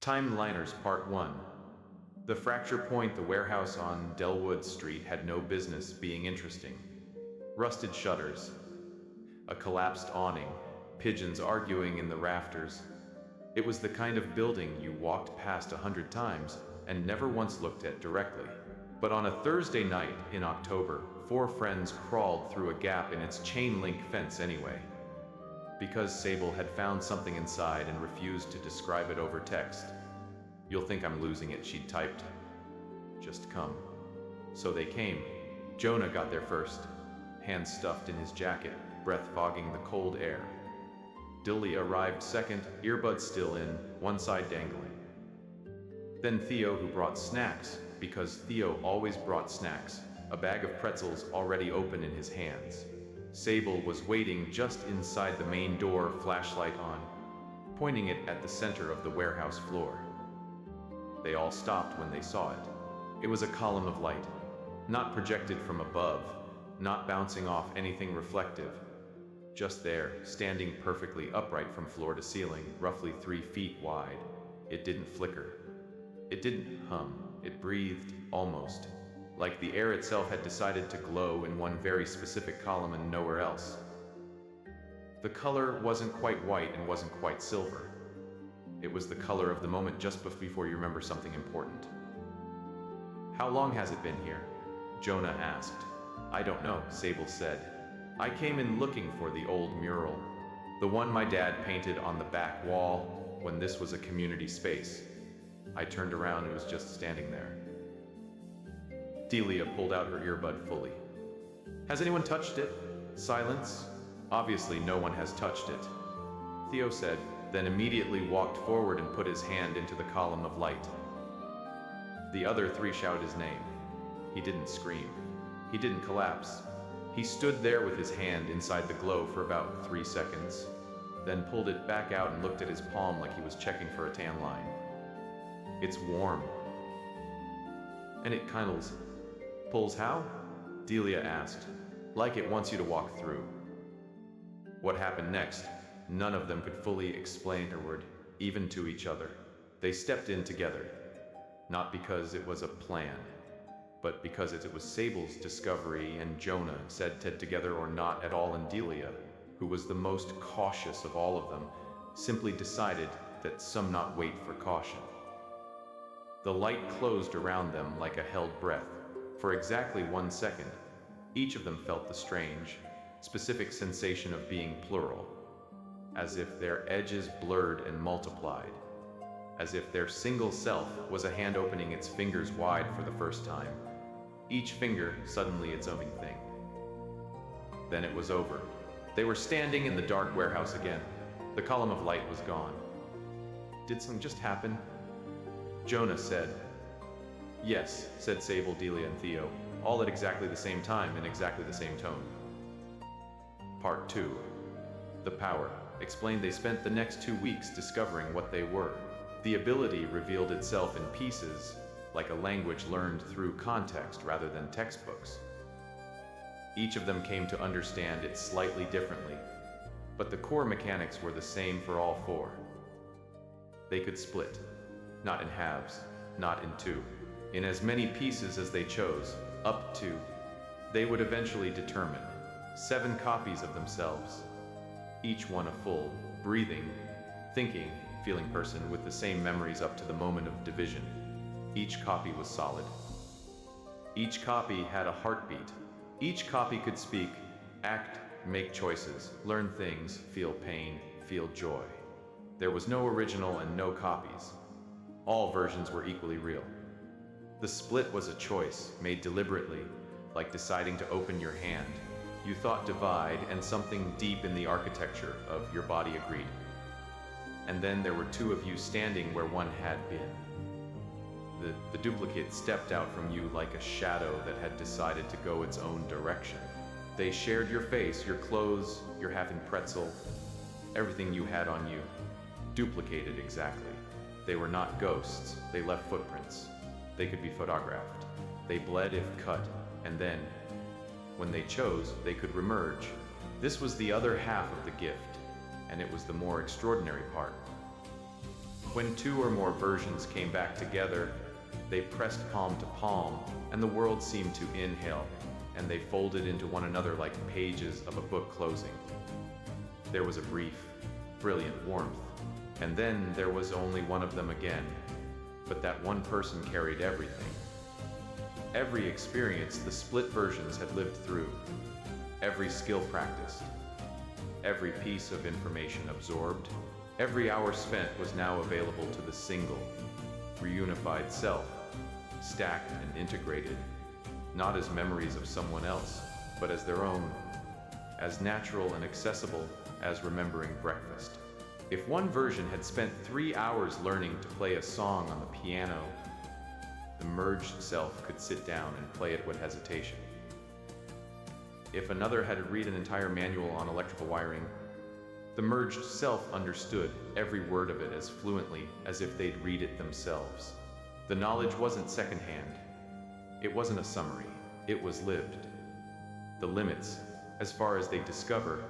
Timeliners Part 1. The fracture point, the warehouse on Delwood Street, had no business being interesting. Rusted shutters, a collapsed awning, pigeons arguing in the rafters. It was the kind of building you walked past 100 times and never once looked at directly. But on a Thursday night in October, four friends crawled through a gap in its chain-link fence anyway. Because Sable had found something inside and refused to describe it over text. "You'll think I'm losing it," she'd typed. "Just come." So they came. Jonah got there first, hands stuffed in his jacket, breath fogging the cold air. Dilly arrived second, earbuds still in, one side dangling. Then Theo, who brought snacks, because Theo always brought snacks, a bag of pretzels already open in his hands. Sable was waiting just inside the main door, flashlight on, pointing it at the center of the warehouse floor. They all stopped when they saw it. It was a column of light, not projected from above, not bouncing off anything reflective. Just there, standing perfectly upright from floor to ceiling, roughly 3 feet wide. It didn't flicker. It didn't hum. It breathed, almost. Like the air itself had decided to glow in one very specific column and nowhere else. The color wasn't quite white and wasn't quite silver. It was the color of the moment just before you remember something important. "How long has it been here?" Jonah asked. "I don't know," Sable said. "I came in looking for the old mural. The one my dad painted on the back wall when this was a community space. I turned around and it was just standing there." Delia pulled out her earbud fully. "Has anyone touched it?" Silence. "Obviously no one has touched it," Theo said, then immediately walked forward and put his hand into the column of light. The other three shouted his name. He didn't scream. He didn't collapse. He stood there with his hand inside the glow for about 3 seconds, then pulled it back out and looked at his palm like he was checking for a tan line. "It's warm." "And it kindles. Pulls how?" Delia asked. "Like it wants you to walk through." What happened next, none of them could fully explain or word, even to each other. They stepped in together. Not because it was a plan, but because it was Sable's discovery, and Jonah said Ted together or not at all, and Delia, who was the most cautious of all of them, simply decided that some not wait for caution. The light closed around them like a held breath. For exactly 1 second, each of them felt the strange, specific sensation of being plural, as if their edges blurred and multiplied, as if their single self was a hand opening its fingers wide for the first time, each finger suddenly its own thing. Then it was over. They were standing in the dark warehouse again. The column of light was gone. "Did something just happen?" Jonah said. "Yes," said Sable, Delia, and Theo, all at exactly the same time in exactly the same tone. Part 2. The power. Explained they spent the next 2 weeks discovering what they were. The ability revealed itself in pieces, like a language learned through context rather than textbooks. Each of them came to understand it slightly differently, but the core mechanics were the same for all four. They could split, not in halves, not in two, in as many pieces as they chose, up to, they would eventually determine, 7 copies of themselves, each one a full, breathing, thinking, feeling person with the same memories up to the moment of division. Each copy was solid. Each copy had a heartbeat. Each copy could speak, act, make choices, learn things, feel pain, feel joy. There was no original and no copies. All versions were equally real. The split was a choice, made deliberately, like deciding to open your hand. You thought divide, and something deep in the architecture of your body agreed. And then there were 2 of you standing where one had been. The duplicate stepped out from you like a shadow that had decided to go its own direction. They shared your face, your clothes, your half-eaten pretzel, everything you had on you. Duplicated exactly. They were not ghosts, they left footprints. They could be photographed. They bled if cut, and then, when they chose, they could remerge. This was the other half of the gift, and it was the more extraordinary part. When two or more versions came back together, they pressed palm to palm, and the world seemed to inhale, and they folded into one another like pages of a book closing. There was a brief, brilliant warmth, and then there was only one of them again. But that one person carried everything. Every experience the split versions had lived through, every skill practiced, every piece of information absorbed, every hour spent was now available to the single, reunified self, stacked and integrated, not as memories of someone else, but as their own, as natural and accessible as remembering breakfast. If one version had spent 3 hours learning to play a song on the piano, the merged self could sit down and play it with hesitation. If another had to read an entire manual on electrical wiring, the merged self understood every word of it as fluently as if they'd read it themselves. The knowledge wasn't secondhand. It wasn't a summary. It was lived. The limits, as far as they discover,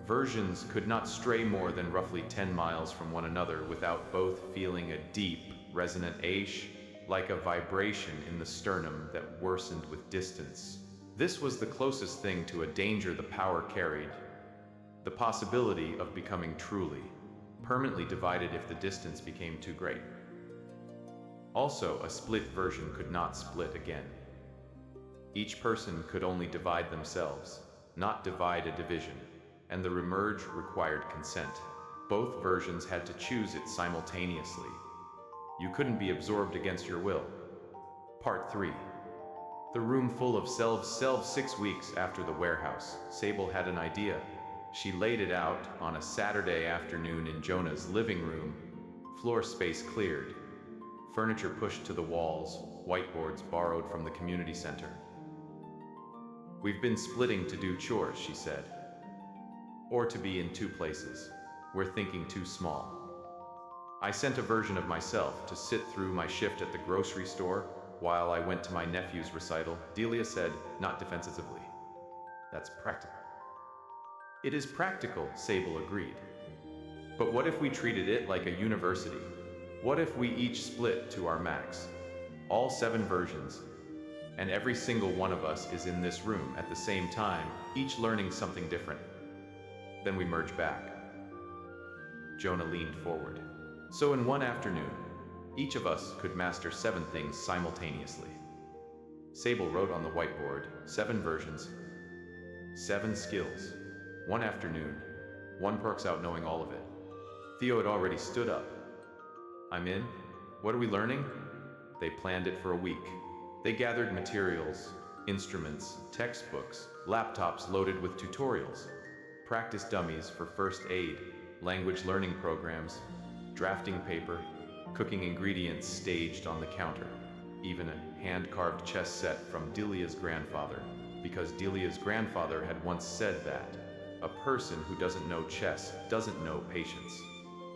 versions could not stray more than roughly 10 miles from one another without both feeling a deep, resonant ache, like a vibration in the sternum that worsened with distance. This was the closest thing to a danger the power carried, the possibility of becoming truly, permanently divided if the distance became too great. Also, a split version could not split again. Each person could only divide themselves, not divide a division, and the remerge required consent. Both versions had to choose it simultaneously. You couldn't be absorbed against your will. Part 3. The room full of selves. 6 weeks after the warehouse, Sable had an idea. She laid it out on a Saturday afternoon in Jonah's living room. Floor space cleared. Furniture pushed to the walls, whiteboards borrowed from the community center. "We've been splitting to do chores," she said. "Or to be in two places. We're thinking too small." I sent a version of myself to sit through my shift at the grocery store while I went to my nephew's recital, Delia said, not defensively. "That's practical." "It is practical," Sable agreed. "But what if we treated it like a university? What if we each split to our max? All 7 versions, and every single one of us is in this room at the same time, each learning something different. Then we merge back." Jonah leaned forward. "So in one afternoon, each of us could master 7 things simultaneously." Sable wrote on the whiteboard, 7 versions, 7 skills. One afternoon, one perks out knowing all of it. Theo had already stood up. "I'm in. What are we learning?" They planned it for a week. They gathered materials, instruments, textbooks, laptops loaded with tutorials, practice dummies for first aid, language learning programs, drafting paper, cooking ingredients staged on the counter, even a hand-carved chess set from Delia's grandfather, because Delia's grandfather had once said that a person who doesn't know chess doesn't know patience.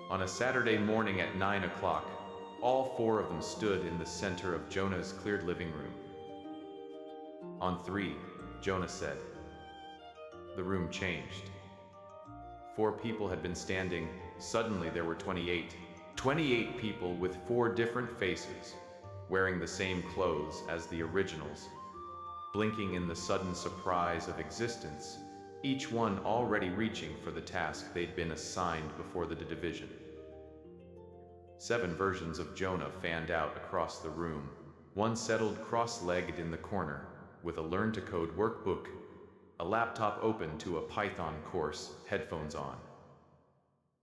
On a Saturday morning at 9 o'clock, all 4 of them stood in the center of Jonah's cleared living room. "On 3, Jonah said." The room changed. 4 people had been standing. Suddenly there were 28. 28 people with 4 different faces, wearing the same clothes as the originals, blinking in the sudden surprise of existence, each one already reaching for the task they'd been assigned before the division. 7 versions of Jonah fanned out across the room. One settled cross-legged in the corner, with a learn-to-code workbook, a laptop open to a Python course, headphones on.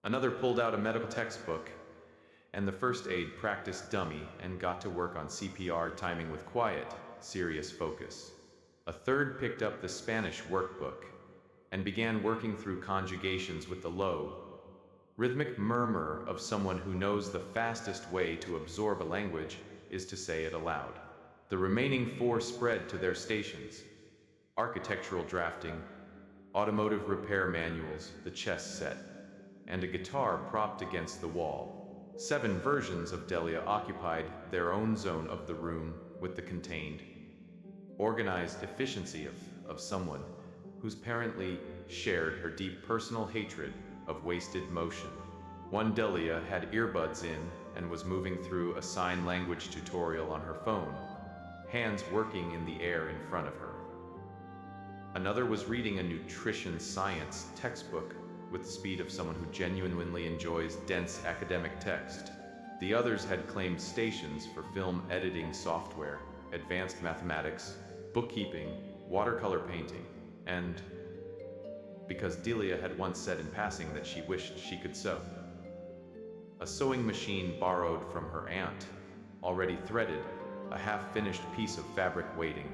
Another pulled out a medical textbook and the first aid practice dummy and got to work on CPR timing with quiet, serious focus. A third picked up the Spanish workbook and began working through conjugations with the low, rhythmic murmur of someone who knows the fastest way to absorb a language is to say it aloud. The remaining 4 spread to their stations: architectural drafting, automotive repair manuals, the chess set, and a guitar propped against the wall. 7 versions of Delia occupied their own zone of the room with the contained, organized efficiency of someone who's apparently shared her deep personal hatred of wasted motion. One Delia had earbuds in and was moving through a sign language tutorial on her phone, hands working in the air in front of her. Another was reading a nutrition science textbook with the speed of someone who genuinely enjoys dense academic text. The others had claimed stations for film editing software, advanced mathematics, bookkeeping, watercolor painting, and because Delia had once said in passing that she wished she could sew. A sewing machine borrowed from her aunt, already threaded, a half-finished piece of fabric waiting.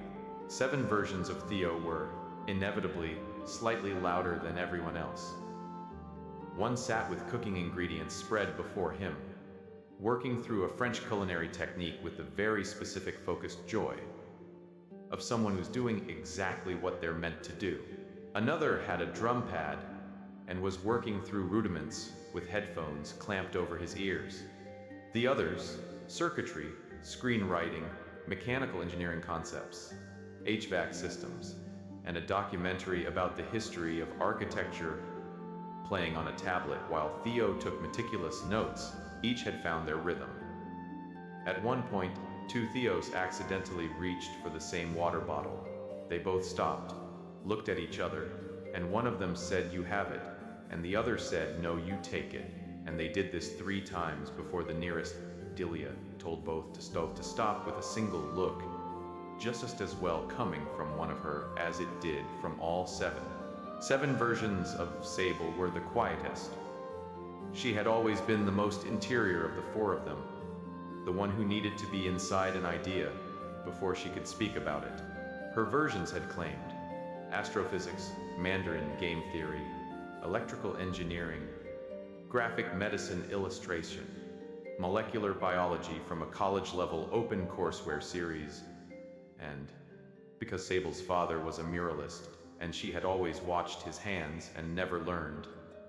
7 versions of Theo were, inevitably, slightly louder than everyone else. One sat with cooking ingredients spread before him, working through a French culinary technique with the very specific focused joy of someone who's doing exactly what they're meant to do. Another had a drum pad and was working through rudiments with headphones clamped over his ears. The others, circuitry, screenwriting, mechanical engineering concepts, HVAC systems, and a documentary about the history of architecture playing on a tablet while Theo took meticulous notes. Each had found their rhythm. At one point, 2 Theos accidentally reached for the same water bottle. They both stopped, looked at each other, and one of them said, "You have it," and the other said, "No, you take it." And they did this 3 times before the nearest Delia told both to stop with a single look, just as well coming from one of her as it did from all 7. 7 versions of Sable were the quietest. She had always been the most interior of the 4 of them, the one who needed to be inside an idea before she could speak about it. Her versions had claimed astrophysics, Mandarin game theory, electrical engineering, graphic medicine illustration, molecular biology from a college-level open courseware series, and because Sable's father was a muralist and she had always watched his hands and never learned,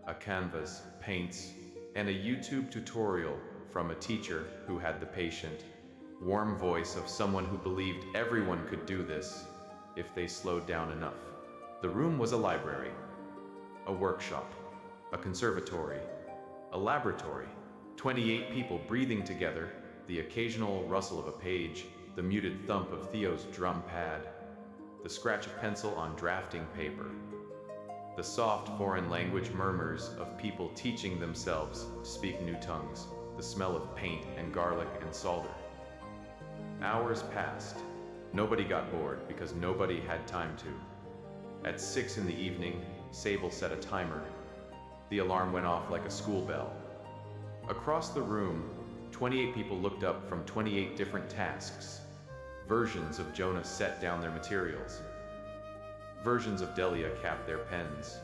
a canvas, paints, and a YouTube tutorial from a teacher who had the patient, warm voice of someone who believed everyone could do this if they slowed down enough. The room was a library, a workshop, a conservatory, a laboratory, 28 people breathing together, the occasional rustle of a page, the muted thump of Theo's drum pad, the scratch of pencil on drafting paper, the soft foreign language murmurs of people teaching themselves to speak new tongues, the smell of paint and garlic and solder. Hours passed. Nobody got bored because nobody had time to. At 6 in the evening, Sable set a timer. The alarm went off like a school bell. Across the room, 28 people looked up from 28 different tasks. Versions of Jonah set down their materials. Versions of Delia capped their pens.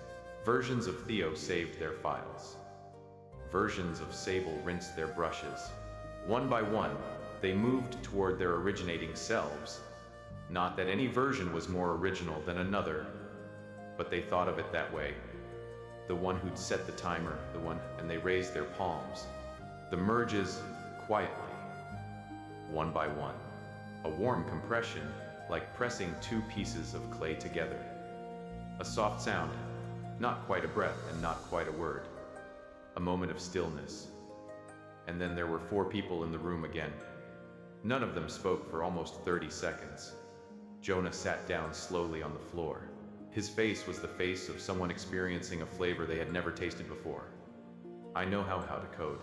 Versions of Theo saved their files. Versions of Sable rinsed their brushes. One by one, they moved toward their originating selves. Not that any version was more original than another, but they thought of it that way. The one who'd set the timer, and they raised their palms. The merges quietly, one by one. A warm compression, like pressing 2 pieces of clay together. A soft sound, not quite a breath and not quite a word. A moment of stillness. And then there were 4 people in the room again. None of them spoke for almost 30 seconds. Jonah sat down slowly on the floor. His face was the face of someone experiencing a flavor they had never tasted before. I know how to code.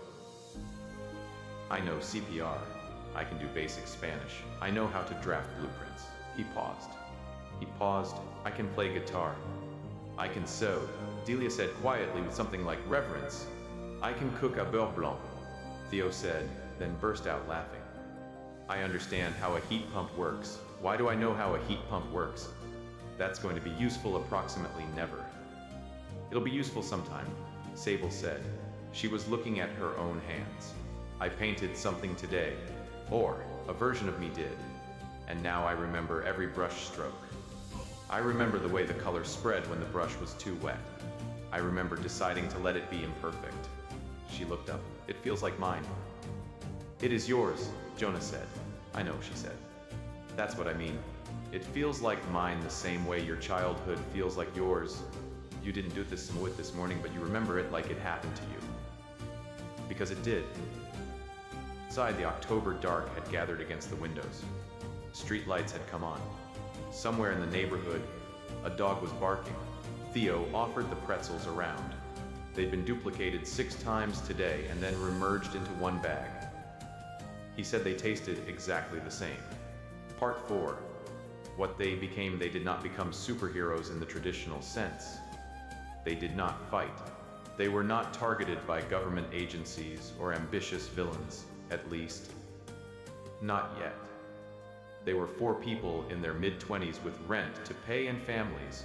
I know CPR. I can do basic Spanish. I know how to draft blueprints. He paused. I can play guitar. I can sew. Delia said quietly with something like reverence. I can cook a beurre blanc. Theo said, then burst out laughing. I understand how a heat pump works. Why do I know how a heat pump works? That's going to be useful approximately never. It'll be useful sometime, Sable said. She was looking at her own hands. I painted something today, or a version of me did, and now I remember every brush stroke. I remember the way the color spread when the brush was too wet. I remember deciding to let it be imperfect. She looked up. It feels like mine. It is yours, Jonah said. I know, she said. That's what I mean. It feels like mine the same way your childhood feels like yours. You didn't do this morning, but you remember it like it happened to you. because it did. Inside, the October dark had gathered against the windows. Street lights had come on. Somewhere in the neighborhood, a dog was barking. Theo offered the pretzels around. They'd been duplicated 6 times today and then remerged into one bag. He said they tasted exactly the same. Part 4. What they became. They did not become superheroes in the traditional sense. They did not fight. They were not targeted by government agencies or ambitious villains, at least, not yet. They were 4 people in their mid-20s with rent to pay and families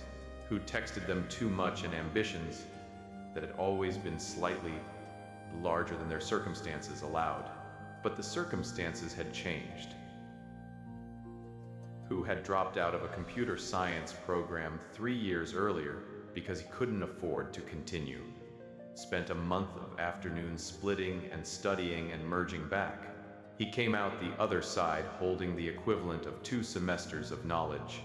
who texted them too much and ambitions that had always been slightly larger than their circumstances allowed. But the circumstances had changed. Who had dropped out of a computer science program 3 years earlier because he couldn't afford to continue. Spent a month of afternoons splitting and studying and merging back. He came out the other side holding the equivalent of 2 semesters of knowledge,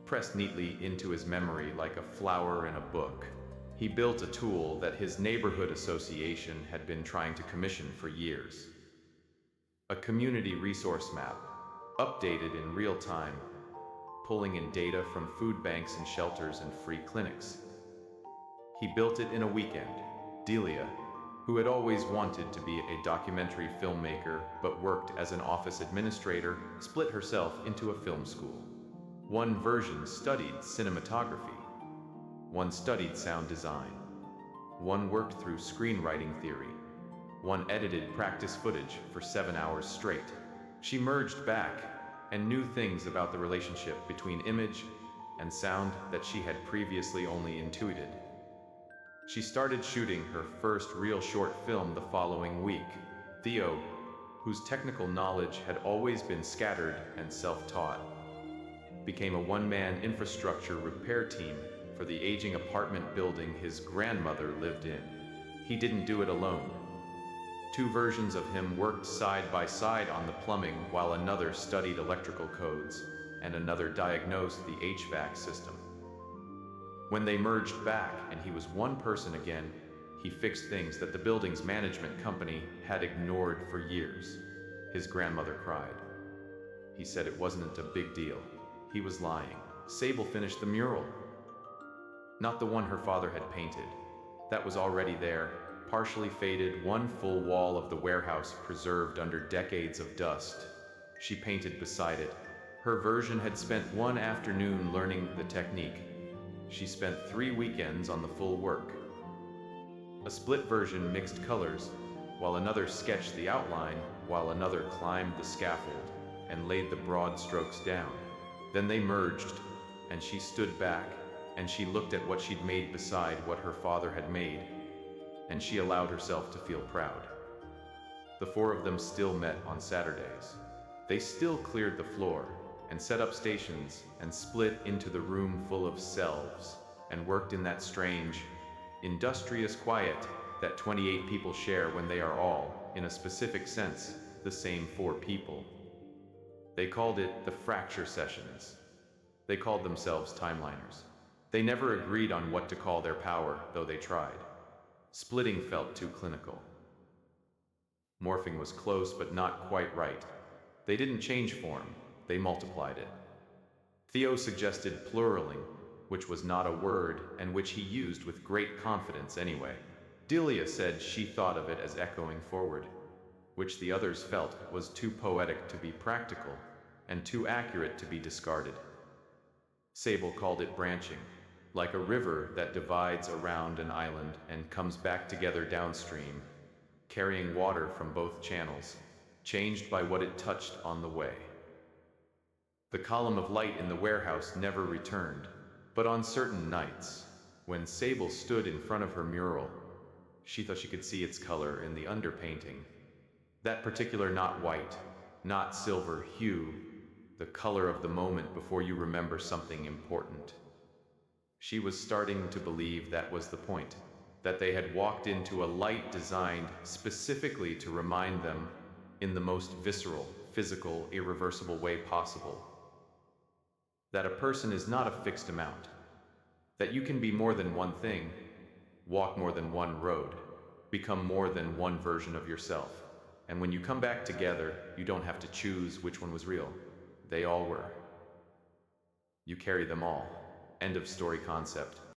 pressed neatly into his memory like a flower in a book. He built a tool that his neighborhood association had been trying to commission for years. A community resource map, updated in real time, pulling in data from food banks and shelters and free clinics. He built it in a weekend. Delia, who had always wanted to be a documentary filmmaker but worked as an office administrator, split herself into a film school. One version studied cinematography. One studied sound design. One worked through screenwriting theory. One edited practice footage for 7 hours straight. She merged back and knew things about the relationship between image and sound that she had previously only intuited. She started shooting her first real short film the following week. Theo, whose technical knowledge had always been scattered and self-taught, became a one-man infrastructure repair team for the aging apartment building his grandmother lived in. He didn't do it alone. 2 versions of him worked side by side on the plumbing while another studied electrical codes and another diagnosed the HVAC system. When they merged back and he was one person again, he fixed things that the building's management company had ignored for years. His grandmother cried. He said it wasn't a big deal. He was lying. Sable finished the mural. Not the one her father had painted. That was already there, partially faded, one full wall of the warehouse preserved under decades of dust. She painted beside it. Her version had spent 1 afternoon learning the technique. She spent 3 weekends on the full work. A split version mixed colors, while another sketched the outline, while another climbed the scaffold and laid the broad strokes down. Then they merged, and she stood back, and she looked at what she'd made beside what her father had made, and she allowed herself to feel proud. The 4 of them still met on Saturdays. They still cleared the floor and set up stations and split into the room full of selves and worked in that strange, industrious quiet that 28 people share when they are all, in a specific sense, the same 4 people. They called it the fracture sessions. They called themselves timeliners. They never agreed on what to call their power, though they tried. Splitting felt too clinical. Morphing was close but not quite right. They didn't change form. They multiplied it. Theo suggested pluraling, which was not a word and which he used with great confidence anyway. Delia said she thought of it as echoing forward, which the others felt was too poetic to be practical and too accurate to be discarded. Sable called it branching, like a river that divides around an island and comes back together downstream, carrying water from both channels, changed by what it touched on the way. The column of light in the warehouse never returned, but on certain nights, when Sable stood in front of her mural, she thought she could see its color in the underpainting. That particular not white, not silver hue, the color of the moment before you remember something important. She was starting to believe that was the point, that they had walked into a light designed specifically to remind them, in the most visceral, physical, irreversible way possible, that a person is not a fixed amount, that you can be more than one thing, walk more than one road, become more than one version of yourself. And when you come back together, you don't have to choose which one was real. They all were. You carry them all. End of story concept.